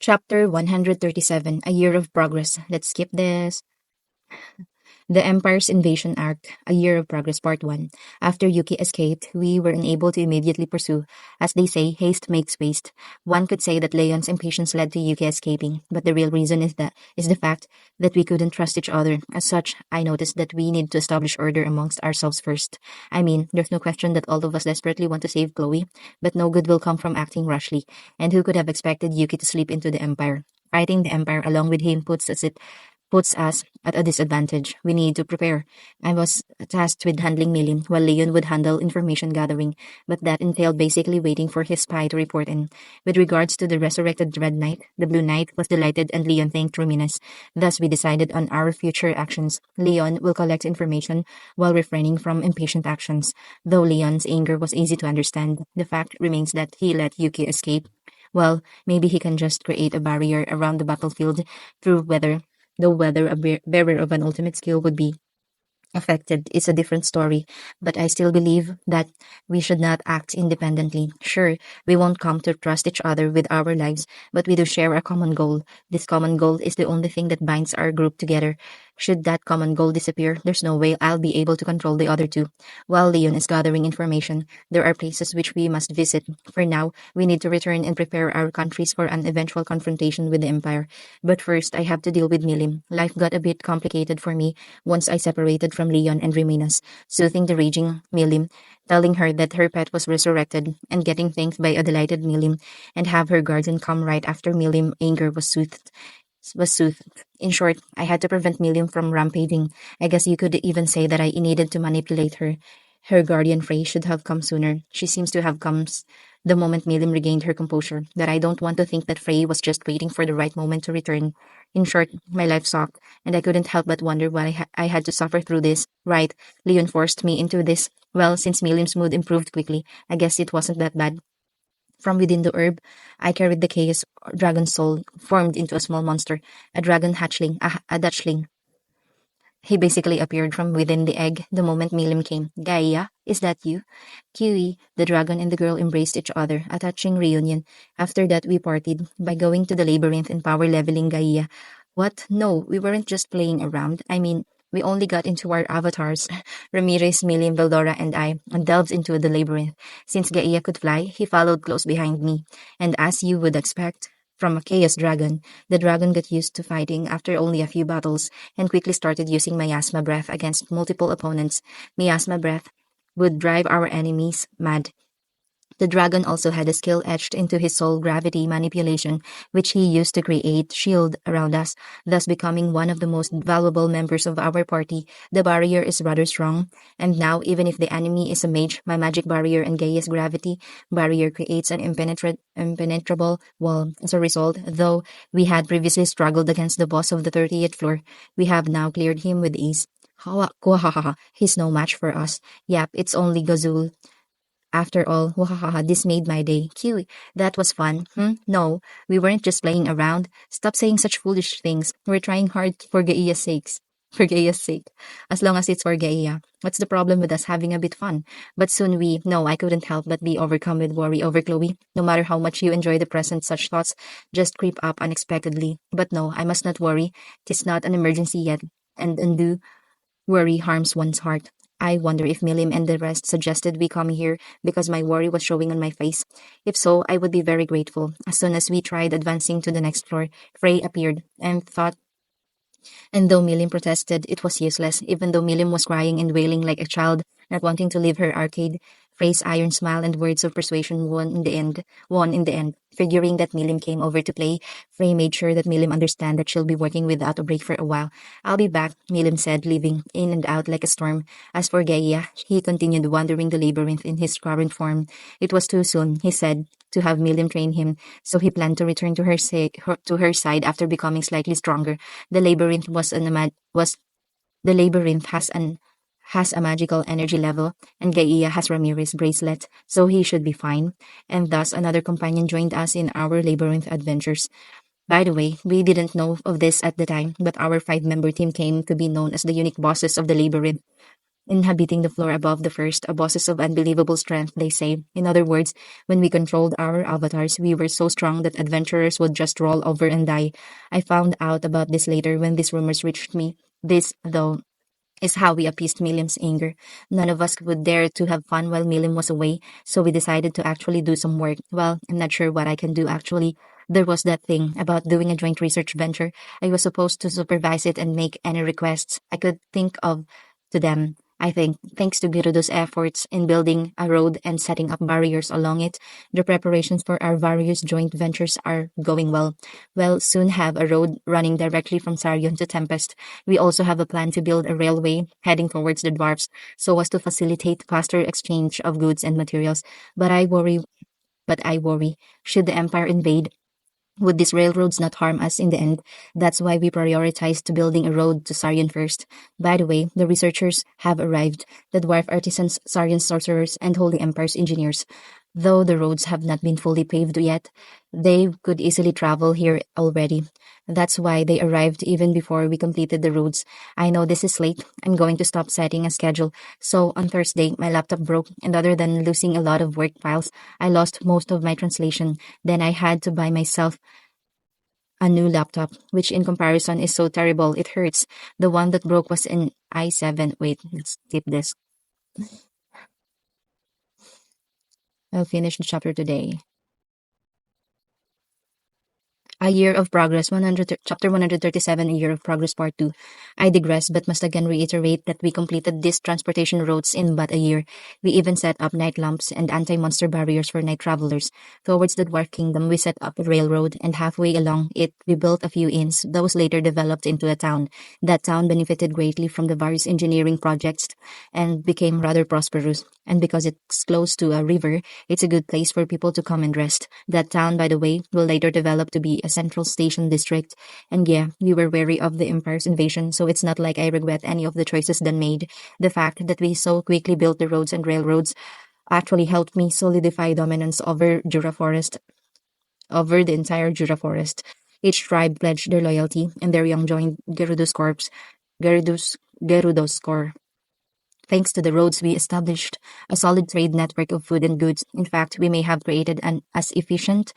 Chapter 137, A Year of Progress. Let's skip this. The Empire's Invasion Arc, A Year of Progress Part 1. After Yuki escaped, we were unable to immediately pursue. As they say, haste makes waste. One could say that Leon's impatience led to Yuki escaping, but the real reason is the fact that we couldn't trust each other. As such, I noticed that we need to establish order amongst ourselves first. I mean, there's no question that all of us desperately want to save Chloe, but no good will come from acting rashly. And who could have expected Yuki to slip into the Empire? Fighting the Empire along with him puts us at a disadvantage. We need to prepare. I was tasked with handling Milim, while Leon would handle information gathering, but that entailed basically waiting for his spy to report in. With regards to the resurrected Red Knight, the Blue Knight was delighted and Leon thanked Ruminus. Thus, we decided on our future actions. Leon will collect information while refraining from impatient actions. Though Leon's anger was easy to understand, the fact remains that he let Yuki escape. Well, maybe he can just create a barrier around the battlefield through weather. Though whether a bearer of an ultimate skill would be affected is a different story, but I still believe that we should not act independently. Sure, we won't come to trust each other with our lives, but we do share a common goal. This common goal is the only thing that binds our group together. Should that common goal disappear, there's no way I'll be able to control the other two. While Leon is gathering information, there are places which we must visit. For now, we need to return and prepare our countries for an eventual confrontation with the Empire. But first, I have to deal with Milim. Life got a bit complicated for me once I separated from Leon and Reminas, soothing the raging Milim, telling her that her pet was resurrected, and getting thanked by a delighted Milim, and have her guardian come right after Milim anger was soothed. In short, I had to prevent Milim from rampaging. I guess you could even say that I needed to manipulate her. Her guardian Frey should have come sooner. She seems to have come the moment Milim regained her composure, but I don't want to think that Frey was just waiting for the right moment to return. In short, my life sucked, and I couldn't help but wonder why I had to suffer through this. Right, Leon forced me into this. Well, since Milim's mood improved quickly, I guess it wasn't that bad. From within the herb, I carried the chaos dragon soul, formed into a small monster, a dragon hatchling, a Dutchling. He basically appeared from within the egg the moment Milim came. Gaia, is that you? Kiwi, the dragon and the girl embraced each other, a touching reunion. After that, we partied by going to the labyrinth and power leveling Gaia. What? No, we weren't just playing around. I mean, we only got into our avatars, Ramirez, Milim, Veldora, and I, and delved into the labyrinth. Since Gaia could fly, he followed close behind me. And as you would expect, from a chaos dragon, the dragon got used to fighting after only a few battles and quickly started using miasma breath against multiple opponents. Miasma breath would drive our enemies mad. The dragon also had a skill etched into his soul, gravity manipulation, which he used to create shield around us, thus becoming one of the most valuable members of our party. The barrier is rather strong, and now even if the enemy is a mage, my magic barrier and Gaia's gravity barrier creates an impenetrable wall. As a result, though we had previously struggled against the boss of the 30th floor, we have now cleared him with ease. Hawa, he's no match for us. Yep, it's only Gazul. After all, wahaha, this made my day. Cute. That was fun. No, we weren't just playing around. Stop saying such foolish things. We're trying hard for Gaia's sakes. For Gaia's sake. As long as it's for Gaia. What's the problem with us having a bit fun? But soon no, I couldn't help but be overcome with worry over Chloe. No matter how much you enjoy the present, such thoughts just creep up unexpectedly. But no, I must not worry. 'Tis not an emergency yet. And undue worry harms one's heart. I wonder if Milim and the rest suggested we come here because my worry was showing on my face. If so, I would be very grateful. As soon as we tried advancing to the next floor, Frey appeared and though Milim protested, it was useless. Even though Milim was crying and wailing like a child, not wanting to leave her arcade, Frey's iron smile and words of persuasion won in the end. Figuring that Milim came over to play, Frey made sure that Milim understand that she'll be working without a break for a while. I'll be back, Milim said, leaving in and out like a storm. As for Gaia, he continued wandering the labyrinth in his current form. It was too soon, he said, to have Milim train him, so he planned to return to her side after becoming slightly stronger. The labyrinth the labyrinth has a magical energy level, and Gaia has Ramirez bracelet, so he should be fine. And thus another companion joined us in our labyrinth adventures. By the way, we didn't know of this at the time, but our 5-member team came to be known as the unique bosses of the labyrinth. inhabiting the floor above the first, a bosses of unbelievable strength, they say. In other words, when we controlled our avatars, we were so strong that adventurers would just roll over and die. I found out about this later when these rumors reached me. This, though, is how we appeased Milim's anger. None of us would dare to have fun while Milim was away, so we decided to actually do some work. Well, I'm not sure what I can do actually. There was that thing about doing a joint research venture. I was supposed to supervise it and make any requests I could think of to them. I think, thanks to Girudo's efforts in building a road and setting up barriers along it, the preparations for our various joint ventures are going well. We'll soon have a road running directly from Sarion to Tempest. We also have a plan to build a railway heading towards the dwarfs so as to facilitate faster exchange of goods and materials. But I worry, should the Empire invade, would these railroads not harm us in the end? That's why we prioritized to building a road to Sarion first. By the way, the researchers have arrived, the dwarf artisans, Sarion sorcerers, and Holy Empire's engineers. Though the roads have not been fully paved yet, they could easily travel here already. That's why they arrived even before we completed the roads. I know this is late. I'm going to stop setting a schedule. So on Thursday, my laptop broke, and other than losing a lot of work files, I lost most of my translation. Then I had to buy myself a new laptop, which in comparison is so terrible it hurts. The one that broke was an i7. Wait, let's skip this. I'll finish the chapter today. A Year of Progress, Chapter 137, A Year of Progress, Part 2. I digress, but must again reiterate that we completed these transportation routes in but a year. We even set up night lamps and anti-monster barriers for night travelers. Towards the Dwarf Kingdom, we set up a railroad, and halfway along it, we built a few inns. Those later developed into a town. That town benefited greatly from the various engineering projects and became rather prosperous. And because it's close to a river, it's a good place for people to come and rest. That town, by the way, will later develop to be a central station district. And yeah, we were wary of the Empire's invasion, so it's not like I regret any of the choices done made. The fact that we so quickly built the roads and railroads actually helped me solidify dominance over over the entire Jura Forest. Each tribe pledged their loyalty, and their young joined Gerudo's Corps. Thanks to the roads, we established a solid trade network of food and goods. In fact, we may have created an as efficient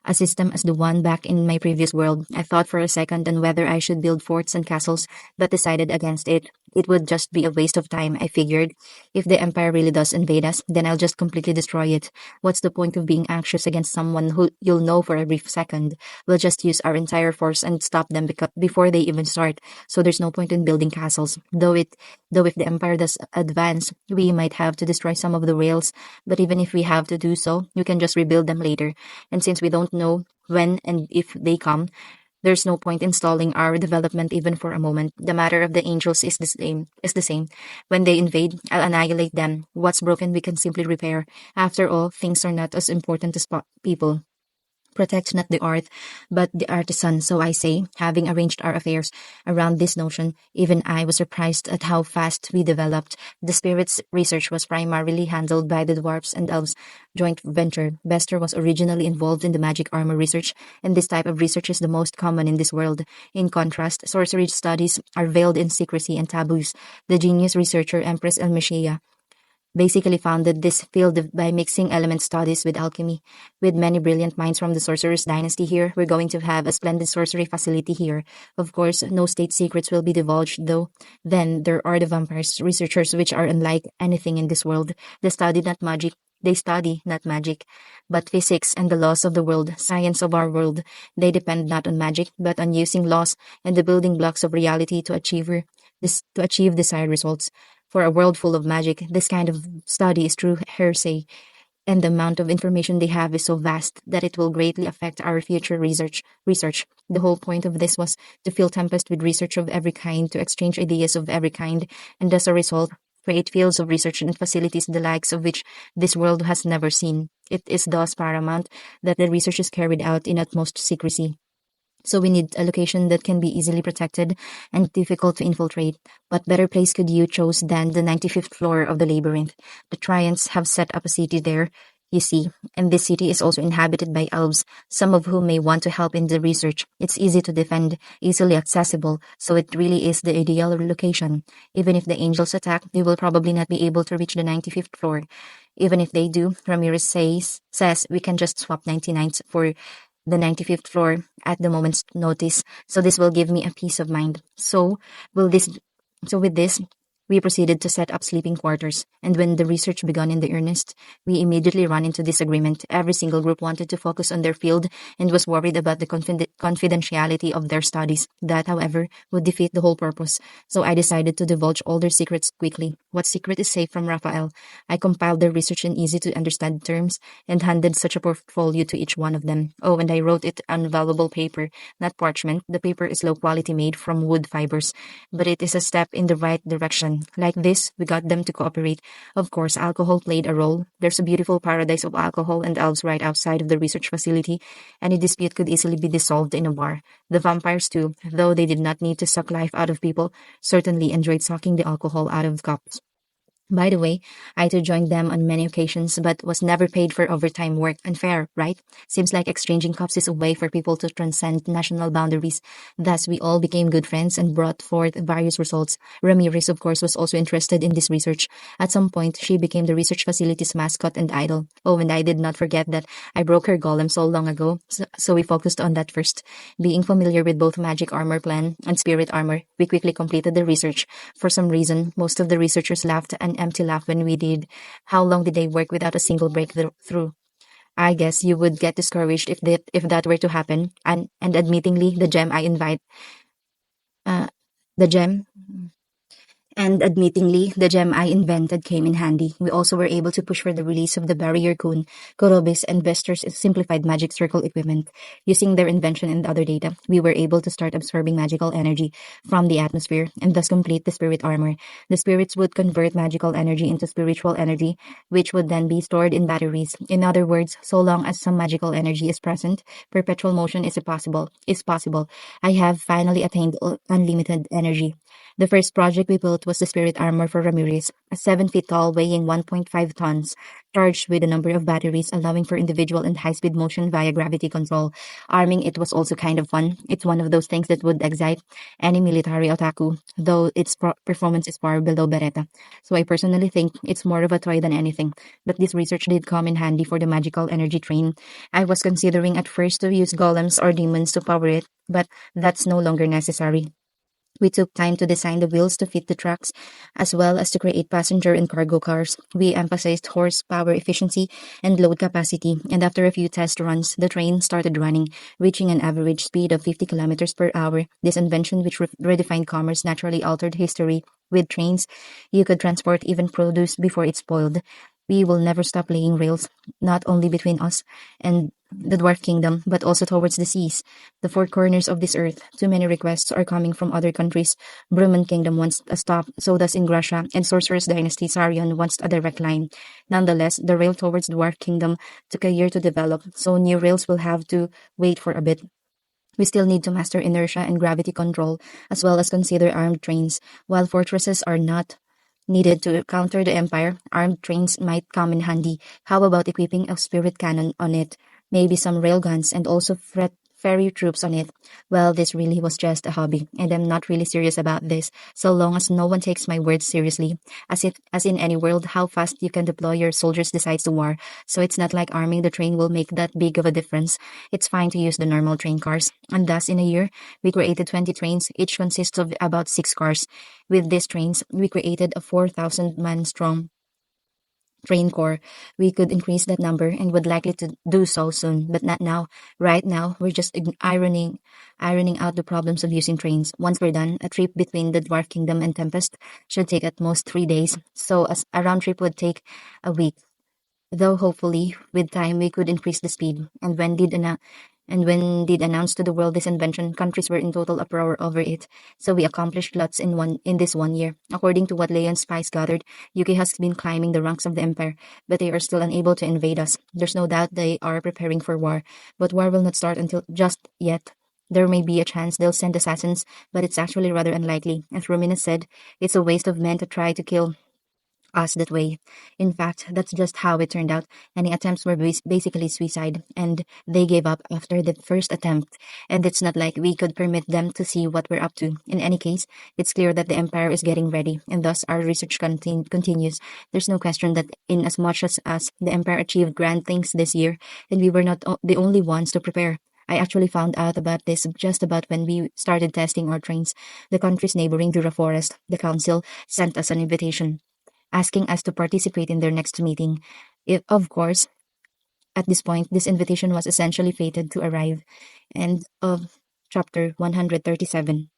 a system as the one back in my previous world. I thought for a second on whether I should build forts and castles, but decided against it. It would just be a waste of time, I figured. If the Empire really does invade us, then I'll just completely destroy it. What's the point of being anxious against someone who you'll know for a brief second? We'll just use our entire force and stop them before they even start. So there's no point in building castles. Though if the Empire does advance, we might have to destroy some of the rails, but even if we have to do so, we can just rebuild them later. And since we don't know when and if they come, there's no point in stalling our development even for a moment. The matter of the angels is the same. When they invade, I'll annihilate them. What's broken we can simply repair. After all, things are not as important as people. Protect not the art, but the artisan, so I say, having arranged our affairs around this notion, even I was surprised at how fast we developed. The spirits research was primarily handled by the dwarfs and elves joint venture. Bester was originally involved in the magic armor research, and this type of research is the most common in this world. In contrast, sorcery studies are veiled in secrecy and taboos. The genius researcher Empress Elmeshia basically founded this field by mixing element studies with alchemy. With many brilliant minds from the sorcerer's dynasty here, we're going to have a splendid sorcery facility here. Of course, no state secrets will be divulged, though. Then there are the vampires researchers, which are unlike anything in this world. They study not magic, but physics and the laws of the world, science of our world. They depend not on magic, but on using laws and the building blocks of reality to achieve desired results. For a world full of magic, this kind of study is true heresy, and the amount of information they have is so vast that it will greatly affect our future research. The whole point of this was to fill Tempest with research of every kind, to exchange ideas of every kind, and as a result, create fields of research and facilities the likes of which this world has never seen. It is thus paramount that the research is carried out in utmost secrecy. So we need a location that can be easily protected and difficult to infiltrate. What better place could you choose than the 95th floor of the labyrinth? The Triants have set up a city there. you see. And this city is also inhabited by elves, some of whom may want to help in the research. It's easy to defend, easily accessible, so it really is the ideal location. Even if the angels attack, they will probably not be able to reach the 95th floor. Even if they do, Ramirez says we can just swap 99s for the 95th floor at the moment's notice. So this will give me a peace of mind. Will this so with this, we proceeded to set up sleeping quarters, and when the research began in the earnest, we immediately ran into disagreement. Every single group wanted to focus on their field and was worried about the confidentiality of their studies. That, however, would defeat the whole purpose. So I decided to divulge all their secrets quickly. What secret is safe from Raphael? I compiled their research in easy to understand terms and handed such a portfolio to each one of them. Oh, and I wrote it on valuable paper, not parchment. The paper is low quality, made from wood fibers, but it is a step in the right direction. Like this, we got them to cooperate. Of course, alcohol played a role. There's a beautiful paradise of alcohol and elves right outside of the research facility. Any dispute could easily be dissolved in a bar. The vampires, too, though they did not need to suck life out of people, certainly enjoyed sucking the alcohol out of cups. By the way, I too joined them on many occasions, but was never paid for overtime work. Unfair, right? Seems like exchanging cups is a way for people to transcend national boundaries. Thus, we all became good friends and brought forth various results. Ramirez, of course, was also interested in this research. At some point, she became the research facility's mascot and idol. Oh, and I did not forget that I broke her golem so long ago, so we focused on that first. Being familiar with both magic armor plan and spirit armor, we quickly completed the research. For some reason, most of the researchers laughed an empty laugh when we did. How long did they work without a single breakthrough? I guess you would get discouraged if that were to happen. And admittingly, uh, the gem the gem I invented came in handy. We also were able to push for the release of the barrier cone, Korobis, and Vester's simplified magic circle equipment. Using their invention and other data, we were able to start absorbing magical energy from the atmosphere and thus complete the spirit armor. The spirits would convert magical energy into spiritual energy, which would then be stored in batteries. In other words, so long as some magical energy is present, perpetual motion is possible. I have finally attained unlimited energy. The first project we built was the spirit armor for Ramirez, a 7 feet tall, weighing 1.5 tons, charged with a number of batteries, allowing for individual and high-speed motion via gravity control. Arming it was also kind of fun. It's one of those things that would excite any military otaku, though its performance is far below Beretta. So I personally think it's more of a toy than anything. But this research did come in handy for the magical energy train. I was considering at first to use golems or demons to power it, but that's no longer necessary. We took time to design the wheels to fit the trucks, as well as to create passenger and cargo cars. We emphasized horsepower efficiency and load capacity, and after a few test runs, the train started running, reaching an average speed of 50 kilometers per hour. This invention, which redefined commerce, naturally altered history. With trains, you could transport even produce before it spoiled. We will never stop laying rails, not only between us and the Dwarf Kingdom, but also towards the seas, the four corners of this earth. Too many requests are coming from other countries. Bruman Kingdom wants a stop, so does Ingrasha, and Sorcerer's Dynasty Sarion wants a direct line. Nonetheless, the rail towards Dwarf Kingdom took a year to develop, so new rails will have to wait for a bit. We still need to master inertia and gravity control, as well as consider armed trains. While fortresses are not needed to counter the Empire, armed trains might come in handy. How about equipping a spirit cannon on it? Maybe some railguns and also ferry troops on it. Well, this really was just a hobby, and I'm not really serious about this, so long as no one takes my words seriously. As in any world, how fast you can deploy your soldiers decides the war, so it's not like arming the train will make that big of a difference. It's fine to use the normal train cars. And thus, in a year, we created 20 trains, each consists of about 6 cars. With these trains, we created a 4,000-man strong train corps. We could increase that number and would likely to do so soon, but not now. Right now, we're just ironing out the problems of using trains. Once we're done, a trip between the Dwarf Kingdom and Tempest should take at most 3 days, so a round trip would take a week. Though hopefully, with time, we could increase the speed. And when did announce to the world this invention, countries were in total uproar over it. So we accomplished lots in this one year. According to what Leon's spies gathered, UK has been climbing the ranks of the Empire, but they are still unable to invade us. There's no doubt they are preparing for war, but war will not start until just yet. There may be a chance they'll send assassins, but it's actually rather unlikely. As Romina said, it's a waste of men to try to kill us that way. In fact, that's just how it turned out. Any attempts were basically suicide, and they gave up after the first attempt. And it's not like we could permit them to see what we're up to. In any case, it's clear that the Empire is getting ready, and thus our research continues. There's no question that in as much as us, the Empire achieved grand things this year, and we were not the only ones to prepare. I actually found out about this just about when we started testing our trains. The countries neighboring Dura Forest, the council, sent us an invitation, asking us to participate in their next meeting. If, of course, at this point, this invitation was essentially fated to arrive. End of chapter 137.